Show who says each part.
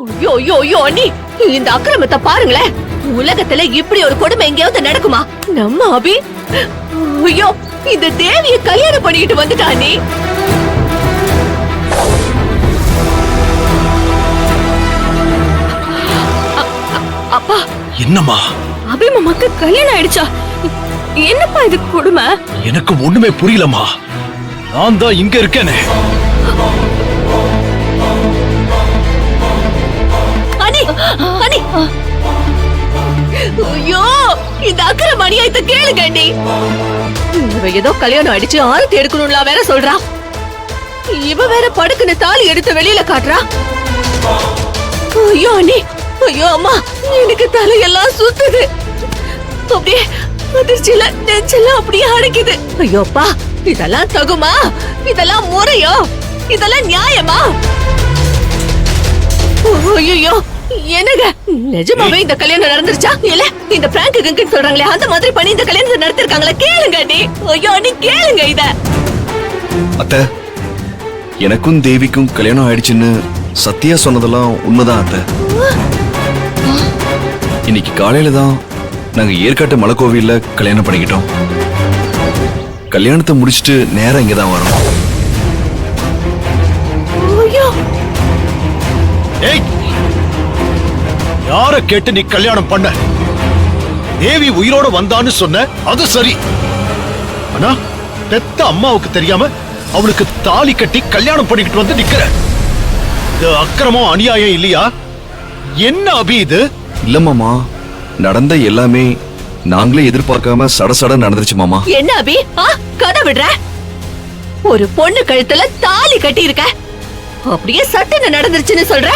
Speaker 1: ஐயோ ஐயோ ஐயோ அண்ணி, இந்த அக்கிரமத்தை பாருங்களேன். உலகத்துல இப்படி ஒரு கொடுமை எங்கேயாவது நடக்குமா? நம்ம அபி ஐயோ இந்த தேவிய கல்யாணம் பண்ணிட்டு வந்துட்டா அண்ணி. அப்பா
Speaker 2: என்னம்மா?
Speaker 1: அபிமாமாக்கு கல்யாணம் ஆயிடுச்சா? என்னப்பா இது கொடுமை?
Speaker 2: எனக்கு ஒண்ணுமே புரியலம்மா. நான் தான் இங்க இருக்கேனே.
Speaker 1: அண்ணி அண்ணி, ஐயோ இந்த அக்கிரம அநியாயத்தை கேளுங்க அண்ணி. இவ ஏதோ கல்யாணம் ஆயிடுச்சு ஆரத்தி எடுக்கணும்ல வேற சொல்றா. இவ வேற படுக்குன்னு தாலி எடுத்து வெளியில காட்டுறா. ஐயோ அண்ணி, ஐயோ அம்மா, எனக்கு தலையெல்லாம் சுத்துது. அப்படியே அதிர்ச்சியில நெஞ்செல்லாம் அப்படியே அடைக்குது. ஐயோப்பா, இதெல்லாம் தகுமா? இதெல்லாம் முறையோ? இதெல்லாம் நியாயமா? ஐயோ என்னங்க, நிஜமாவே இந்த கல்யாணம் நடந்துருச்சா? இல்ல இந்த பிராங்க் கங்கன்னு சொல்றாங்களே அந்த மாதிரி பண்ணி இந்த கல்யாணத்தை நடத்திருக்காங்களா? கேளுங்க அண்ணி. ஐயோ அண்ணி கேளுங்க இத.
Speaker 3: அத்தை, எனக்கும் தேவிக்கும் கல்யாணம் ஆயிடுச்சுன்னு சத்யா சொன்னதெல்லாம் உண்மைதான் அத்தை. இன்னைக்கு காலையில தான் நாங்க ஏற்காட்டு மலைக்கோவில்ல கல்யாணம் பண்ணிக்கிட்டோம். கல்யாணத்தை முடிச்சிட்டு நேரா இங்கதான் வரோம்.
Speaker 1: ஐயோ,
Speaker 2: ஏய், யார கேட்டு நீ கல்யாணம் பண்ண? தேவி உயிரோட வந்தான்னு சொன்ன, அது சரி. ஆனா பெத்த அம்மாவுக்கு தெரியாம அவளுக்கு தாலி கட்டி கல்யாணம் பண்ணிக்கிட்டு வந்து நிக்கிற. இது அக்கிரமம் அநியாயம் இல்லையா? என்ன அபி இது?
Speaker 3: இல்ல மாமா, நடந்த எல்லாமே நாங்களே எதிர்பார்க்காம சடசட நடந்துருச்சு மாமா.
Speaker 1: என்ன அபி கதை விடுற? ஒரு பொண்ணு கழுத்துல தாலி கட்டி இருக்க, அப்படியே சட்டுன்னு நடந்துருச்சுன்னு சொல்ற?